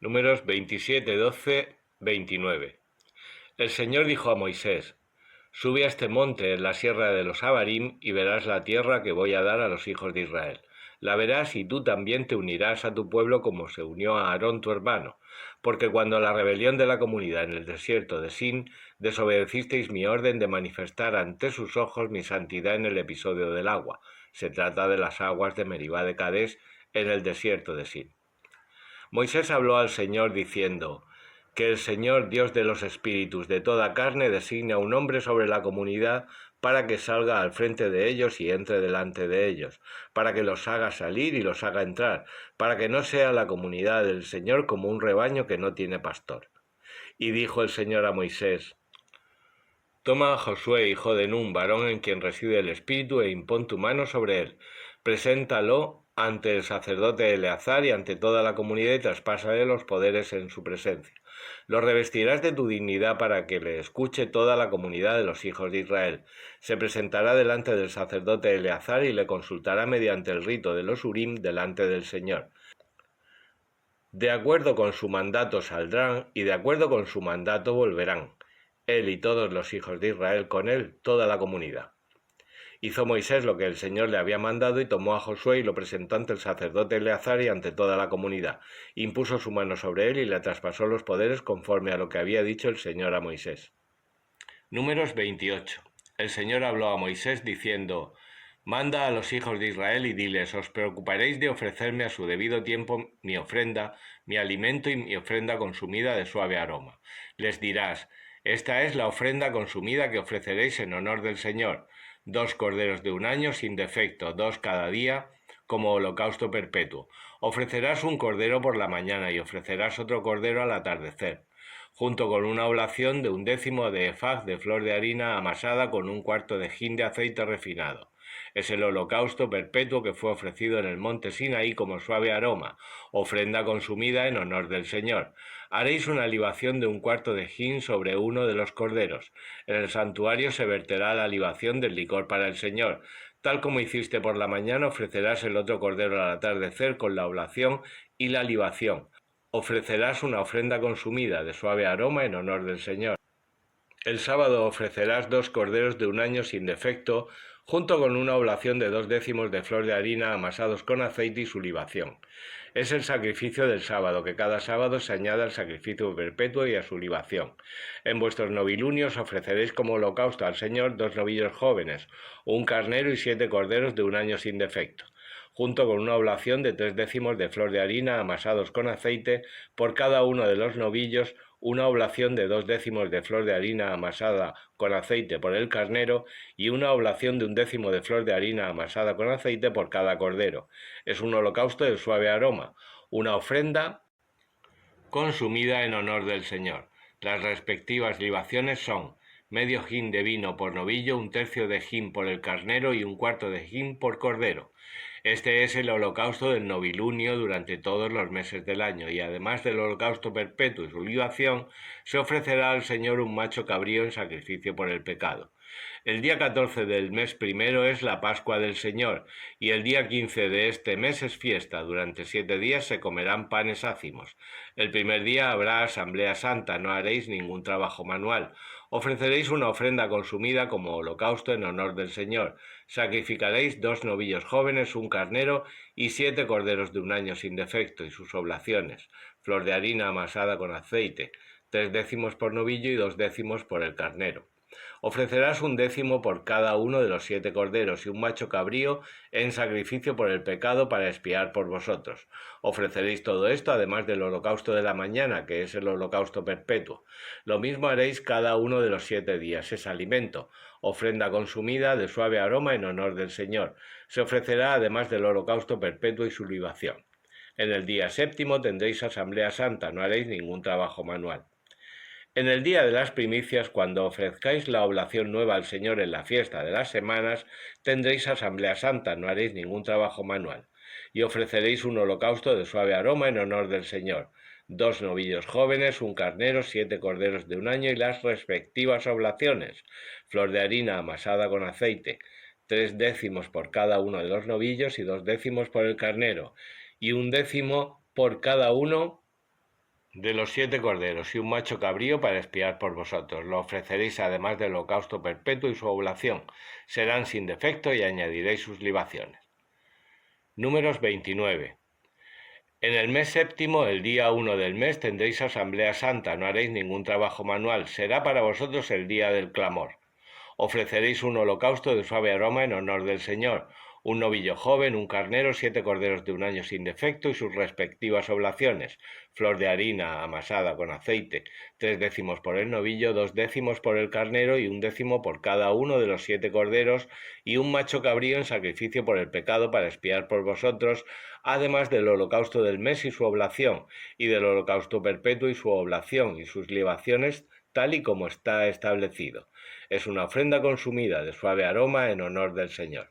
Números 27, 12, 29. El Señor dijo a Moisés: Sube a este monte en la sierra de los Abarim y verás la tierra que voy a dar a los hijos de Israel. La verás y tú también te unirás a tu pueblo como se unió a Aarón tu hermano, porque cuando la rebelión de la comunidad en el desierto de Sin desobedecisteis mi orden de manifestar ante sus ojos mi santidad en el episodio del agua. Se trata de las aguas de Meribá de Cadés en el desierto de Sin. Moisés habló al Señor diciendo: Que el Señor, Dios de los espíritus de toda carne, designe a un hombre sobre la comunidad para que salga al frente de ellos y entre delante de ellos, para que los haga salir y los haga entrar, para que no sea la comunidad del Señor como un rebaño que no tiene pastor. Y dijo el Señor a Moisés: Toma a Josué, hijo de Nun, varón en quien reside el Espíritu, e impón tu mano sobre él. Preséntalo ante el sacerdote Eleazar y ante toda la comunidad y traspásale los poderes en su presencia. Lo revestirás de tu dignidad para que le escuche toda la comunidad de los hijos de Israel. Se presentará delante del sacerdote Eleazar y le consultará mediante el rito de los Urim delante del Señor. De acuerdo con su mandato saldrán y de acuerdo con su mandato volverán, él y todos los hijos de Israel con él, toda la comunidad. Hizo Moisés lo que el Señor le había mandado y tomó a Josué y lo presentó ante el sacerdote Eleazar y ante toda la comunidad. Impuso su mano sobre él y le traspasó los poderes conforme a lo que había dicho el Señor a Moisés. Números 28. El Señor habló a Moisés diciendo: Manda a los hijos de Israel y diles: Os preocuparéis de ofrecerme a su debido tiempo mi ofrenda, mi alimento y mi ofrenda consumida de suave aroma. Les dirás: Esta es la ofrenda consumida que ofreceréis en honor del Señor: 2 corderos de un año sin defecto, 2 cada día, como holocausto perpetuo. Ofrecerás un cordero por la mañana y ofrecerás otro cordero al atardecer, junto con una oblación de 1/10 de efaz de flor de harina amasada con 1/4 de hin de aceite refinado. Es el holocausto perpetuo que fue ofrecido en el monte Sinaí como suave aroma, ofrenda consumida en honor del Señor. Haréis una libación de 1/4 de hin sobre uno de los corderos. En el santuario se verterá la libación del licor para el Señor. Tal como hiciste por la mañana, ofrecerás el otro cordero al atardecer con la oblación y la libación. Ofrecerás una ofrenda consumida de suave aroma en honor del Señor. El sábado ofrecerás 2 corderos de un año sin defecto, junto con una oblación de 2/10 de flor de harina amasados con aceite y su libación. Es el sacrificio del sábado, que cada sábado se añade al sacrificio perpetuo y a su libación. En vuestros novilunios ofreceréis como holocausto al Señor 2 novillos jóvenes, un carnero y 7 corderos de un año sin defecto, junto con una oblación de 3/10 de flor de harina amasados con aceite por cada uno de los novillos, una oblación de 2/10 de flor de harina amasada con aceite por el carnero y una oblación de 1/10 de flor de harina amasada con aceite por cada cordero. Es un holocausto de suave aroma, una ofrenda consumida en honor del Señor. Las respectivas libaciones son: medio hin de vino por novillo, 1/3 de hin por el carnero y 1/4 de hin por cordero. Este es el holocausto del novilunio durante todos los meses del año, y además del holocausto perpetuo y su libación, se ofrecerá al Señor un macho cabrío en sacrificio por el pecado. El día 14 del mes primero es la Pascua del Señor, y el día 15 de este mes es fiesta. Durante 7 días se comerán panes ácimos. El primer día habrá asamblea santa, no haréis ningún trabajo manual. Ofreceréis una ofrenda consumida como holocausto en honor del Señor. Sacrificaréis 2 novillos jóvenes, un carnero y 7 corderos de un año sin defecto y sus oblaciones, flor de harina amasada con aceite, 3/10 por novillo y 2/10 por el carnero. Ofrecerás 1/10 por cada uno de los 7 corderos y un macho cabrío en sacrificio por el pecado para expiar por vosotros. Ofreceréis todo esto además del holocausto de la mañana, que es el holocausto perpetuo. Lo mismo haréis cada uno de los 7 días. Es alimento, ofrenda consumida de suave aroma en honor del Señor. Se ofrecerá además del holocausto perpetuo y su libación. En el día séptimo tendréis asamblea santa, no haréis ningún trabajo manual. En el día de las primicias, cuando ofrezcáis la oblación nueva al Señor en la fiesta de las semanas, tendréis asamblea santa, no haréis ningún trabajo manual. Y ofreceréis un holocausto de suave aroma en honor del Señor: 2 novillos jóvenes, un carnero, 7 corderos de un año y las respectivas oblaciones, flor de harina amasada con aceite, 3/10 por cada uno de los novillos y 2/10 por el carnero, y 1/10 por cada uno de los 7 corderos y un macho cabrío para expiar por vosotros. Lo ofreceréis además del holocausto perpetuo y su oblación. Serán sin defecto y añadiréis sus libaciones. Números 29. En el mes séptimo, el día 1 del mes, tendréis asamblea santa, no haréis ningún trabajo manual, será para vosotros el día del clamor. Ofreceréis un holocausto de suave aroma en honor del Señor, un novillo joven, un carnero, 7 corderos de un año sin defecto y sus respectivas oblaciones, flor de harina amasada con aceite, 3 décimos por el novillo, 2 décimos por el carnero y 1 décimo por cada uno de los 7 corderos, y un macho cabrío en sacrificio por el pecado para expiar por vosotros, además del holocausto del mes y su oblación, y del holocausto perpetuo y su oblación y sus libaciones, tal y como está establecido. Es una ofrenda consumida de suave aroma en honor del Señor.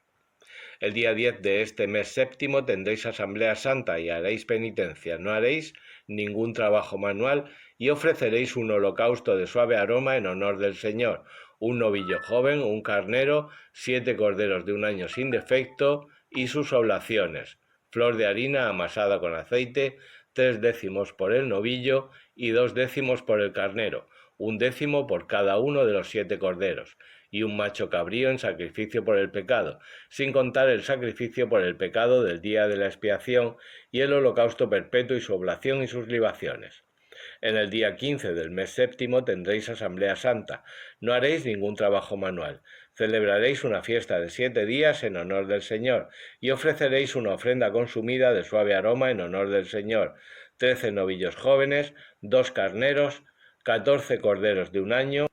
El día 10 de este mes séptimo tendréis asamblea santa y haréis penitencia. No haréis ningún trabajo manual y ofreceréis un holocausto de suave aroma en honor del Señor, un novillo joven, un carnero, 7 corderos de un año sin defecto y sus oblaciones, flor de harina amasada con aceite, 3 décimos por el novillo y 2 décimos por el carnero, 1 décimo por cada uno de los 7 corderos, y un macho cabrío en sacrificio por el pecado, sin contar el sacrificio por el pecado del día de la expiación y el holocausto perpetuo y su oblación y sus libaciones. En el día 15 del mes séptimo tendréis asamblea santa, no haréis ningún trabajo manual, celebraréis una fiesta de 7 días en honor del Señor, y ofreceréis una ofrenda consumida de suave aroma en honor del Señor, 13 novillos jóvenes, 2 carneros, 14 corderos de un año,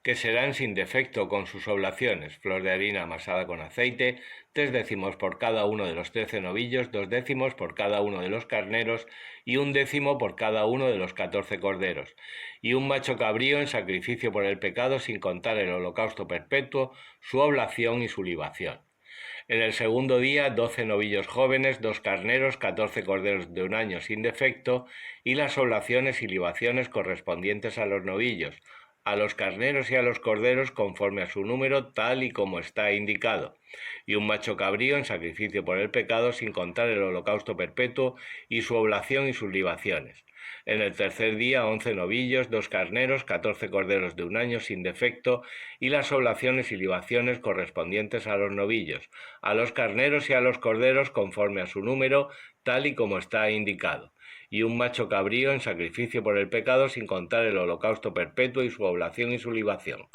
que serán sin defecto con sus oblaciones, flor de harina amasada con aceite, 3 décimos por cada uno de los 13 novillos, 2 décimos por cada uno de los carneros y 1 décimo por cada uno de los 14 corderos, y un macho cabrío en sacrificio por el pecado sin contar el holocausto perpetuo, su oblación y su libación. En el segundo día, 12 novillos jóvenes, 2 carneros, 14 corderos de un año sin defecto, y las oblaciones y libaciones correspondientes a los novillos, a los carneros y a los corderos conforme a su número, tal y como está indicado, y un macho cabrío en sacrificio por el pecado sin contar el holocausto perpetuo y su oblación y sus libaciones. En el tercer día, 11 novillos, 2 carneros, 14 corderos de un año sin defecto, y las oblaciones y libaciones correspondientes a los novillos, a los carneros y a los corderos conforme a su número, tal y como está indicado, y un macho cabrío en sacrificio por el pecado sin contar el holocausto perpetuo y su oblación y su libación.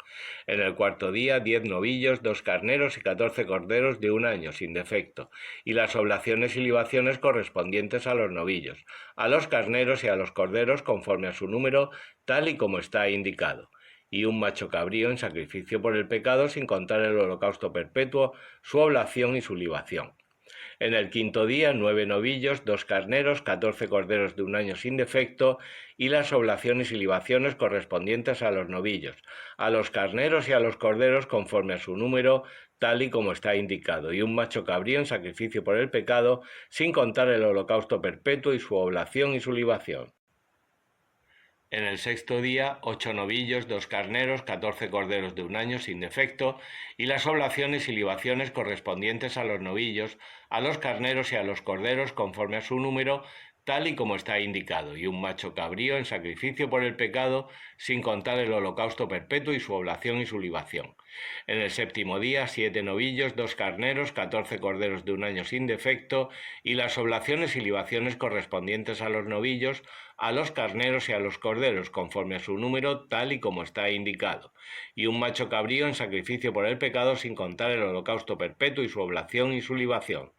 En el cuarto día, 10 novillos, 2 carneros y 14 corderos de un año sin defecto, y las oblaciones y libaciones correspondientes a los novillos, a los carneros y a los corderos conforme a su número, tal y como está indicado, y un macho cabrío en sacrificio por el pecado sin contar el holocausto perpetuo, su oblación y su libación. En el quinto día, 9 novillos, 2 carneros, 14 corderos de un año sin defecto, y las oblaciones y libaciones correspondientes a los novillos, a los carneros y a los corderos conforme a su número, tal y como está indicado, y un macho cabrío en sacrificio por el pecado, sin contar el holocausto perpetuo y su oblación y su libación. En el sexto día, 8 novillos, 2 carneros, 14 corderos de un año sin defecto, y las oblaciones y libaciones correspondientes a los novillos, a los carneros y a los corderos conforme a su número, tal y como está indicado, y un macho cabrío en sacrificio por el pecado, sin contar el holocausto perpetuo y su oblación y su libación. En el séptimo día, 7 novillos, 2 carneros, 14 corderos de un año sin defecto, y las oblaciones y libaciones correspondientes a los novillos, a los carneros y a los corderos, conforme a su número, tal y como está indicado, y un macho cabrío en sacrificio por el pecado, sin contar el holocausto perpetuo y su oblación y su libación.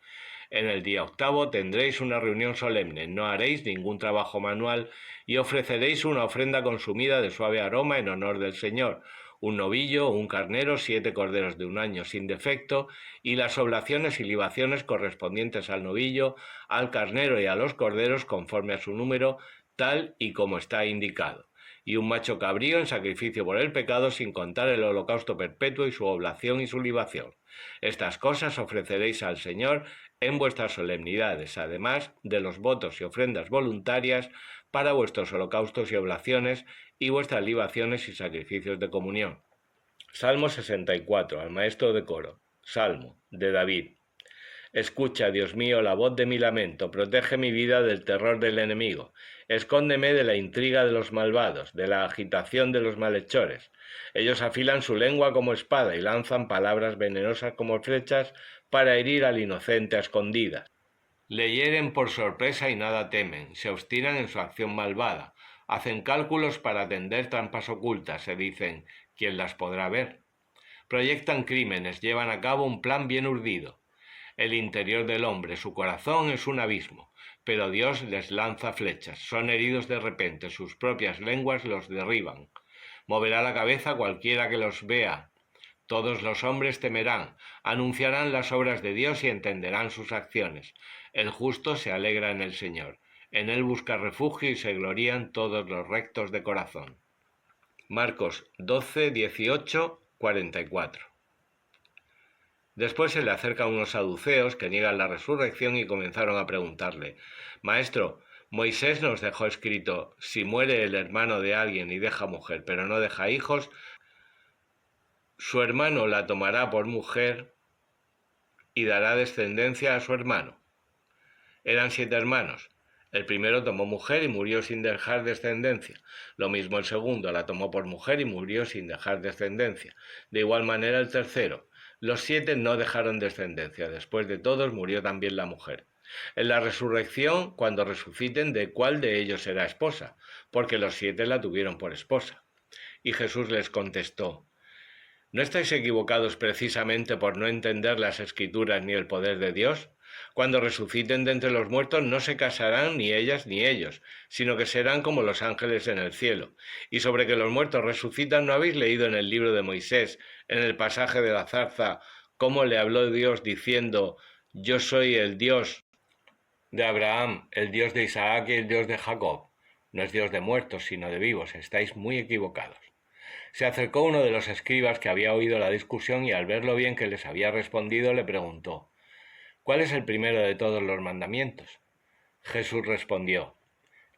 En el día octavo tendréis una reunión solemne, no haréis ningún trabajo manual y ofreceréis una ofrenda consumida de suave aroma en honor del Señor, un novillo, un carnero, 7 corderos de un año sin defecto, y las oblaciones y libaciones correspondientes al novillo, al carnero y a los corderos conforme a su número, tal y como está indicado, y un macho cabrío en sacrificio por el pecado sin contar el holocausto perpetuo y su oblación y su libación. Estas cosas ofreceréis al Señor en vuestras solemnidades, además de los votos y ofrendas voluntarias para vuestros holocaustos y oblaciones y vuestras libaciones y sacrificios de comunión. Salmo 64, al maestro de coro. Salmo de David. Escucha, Dios mío, la voz de mi lamento, protege mi vida del terror del enemigo, escóndeme de la intriga de los malvados, de la agitación de los malhechores. Ellos afilan su lengua como espada y lanzan palabras venenosas como flechas para herir al inocente a escondidas. Le hieren por sorpresa y nada temen, se obstinan en su acción malvada, hacen cálculos para tender trampas ocultas, se dicen, ¿quién las podrá ver? Proyectan crímenes, llevan a cabo un plan bien urdido. El interior del hombre, su corazón es un abismo, pero Dios les lanza flechas, son heridos de repente, sus propias lenguas los derriban. Moverá la cabeza cualquiera que los vea. Todos los hombres temerán, anunciarán las obras de Dios y entenderán sus acciones. El justo se alegra en el Señor, en él busca refugio y se glorían todos los rectos de corazón. Marcos 12, 18, 44. Después se le acercan unos saduceos que niegan la resurrección y comenzaron a preguntarle: Maestro, Moisés nos dejó escrito, si muere el hermano de alguien y deja mujer, pero no deja hijos, su hermano la tomará por mujer y dará descendencia a su hermano. Eran 7 hermanos. El primero tomó mujer y murió sin dejar descendencia. Lo mismo el segundo, la tomó por mujer y murió sin dejar descendencia. De igual manera el tercero. Los 7 no dejaron descendencia. Después de todos murió también la mujer. En la resurrección, cuando resuciten, ¿de cuál de ellos será esposa? Porque los 7 la tuvieron por esposa. Y Jesús les contestó: ¿No estáis equivocados precisamente por no entender las Escrituras ni el poder de Dios? Cuando resuciten de entre los muertos no se casarán ni ellas ni ellos, sino que serán como los ángeles en el cielo. Y sobre que los muertos resucitan, ¿no habéis leído en el libro de Moisés, en el pasaje de la zarza, cómo le habló Dios diciendo: Yo soy el Dios de Abraham, el Dios de Isaac y el Dios de Jacob? No es Dios de muertos, sino de vivos. Estáis muy equivocados. Se acercó uno de los escribas que había oído la discusión y al ver lo bien que les había respondido le preguntó: ¿Cuál es el primero de todos los mandamientos? Jesús respondió: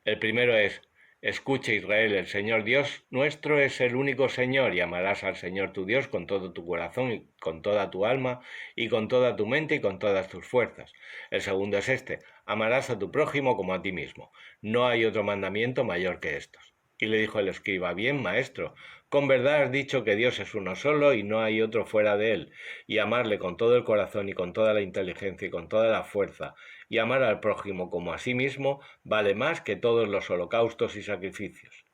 El primero es: Escucha, Israel, el Señor Dios nuestro es el único Señor, y amarás al Señor tu Dios con todo tu corazón y con toda tu alma y con toda tu mente y con todas tus fuerzas. El segundo es este: amarás a tu prójimo como a ti mismo. No hay otro mandamiento mayor que estos. Y le dijo el escriba: Bien, maestro, con verdad has dicho que Dios es uno solo y no hay otro fuera de él, y amarle con todo el corazón y con toda la inteligencia y con toda la fuerza, y amar al prójimo como a sí mismo, vale más que todos los holocaustos y sacrificios.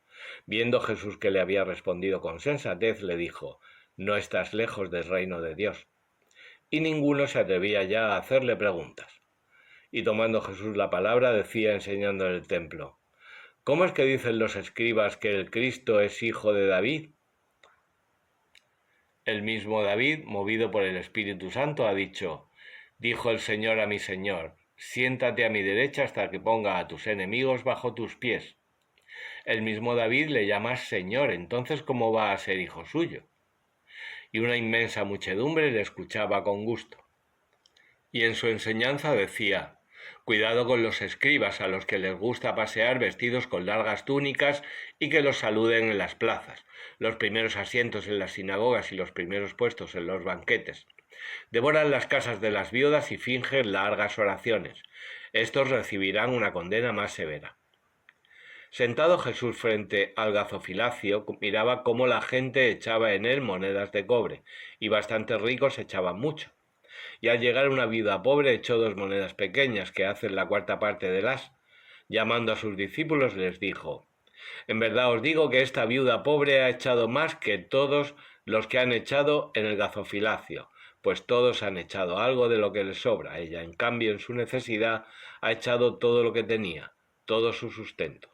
Viendo Jesús que le había respondido con sensatez, le dijo: No estás lejos del reino de Dios. Y ninguno se atrevía ya a hacerle preguntas. Y tomando Jesús la palabra, decía enseñando en el templo: ¿Cómo es que dicen los escribas que el Cristo es hijo de David? El mismo David, movido por el Espíritu Santo, ha dicho: Dijo el Señor a mi Señor: Siéntate a mi derecha hasta que ponga a tus enemigos bajo tus pies. El mismo David le llama Señor, entonces ¿cómo va a ser hijo suyo? Y una inmensa muchedumbre le escuchaba con gusto. Y en su enseñanza decía: Cuidado con los escribas, a los que les gusta pasear vestidos con largas túnicas y que los saluden en las plazas, los primeros asientos en las sinagogas y los primeros puestos en los banquetes. Devoran las casas de las viudas y fingen largas oraciones. Estos recibirán una condena más severa. Sentado Jesús frente al gazofilacio, miraba cómo la gente echaba en él monedas de cobre, y bastantes ricos echaban mucho. Y al llegar una viuda pobre echó 2 monedas pequeñas, que hacen la cuarta parte del as. Llamando a sus discípulos les dijo: En verdad os digo que esta viuda pobre ha echado más que todos los que han echado en el gazofilacio, pues todos han echado algo de lo que les sobra. Ella, en cambio, en su necesidad, ha echado todo lo que tenía, todo su sustento.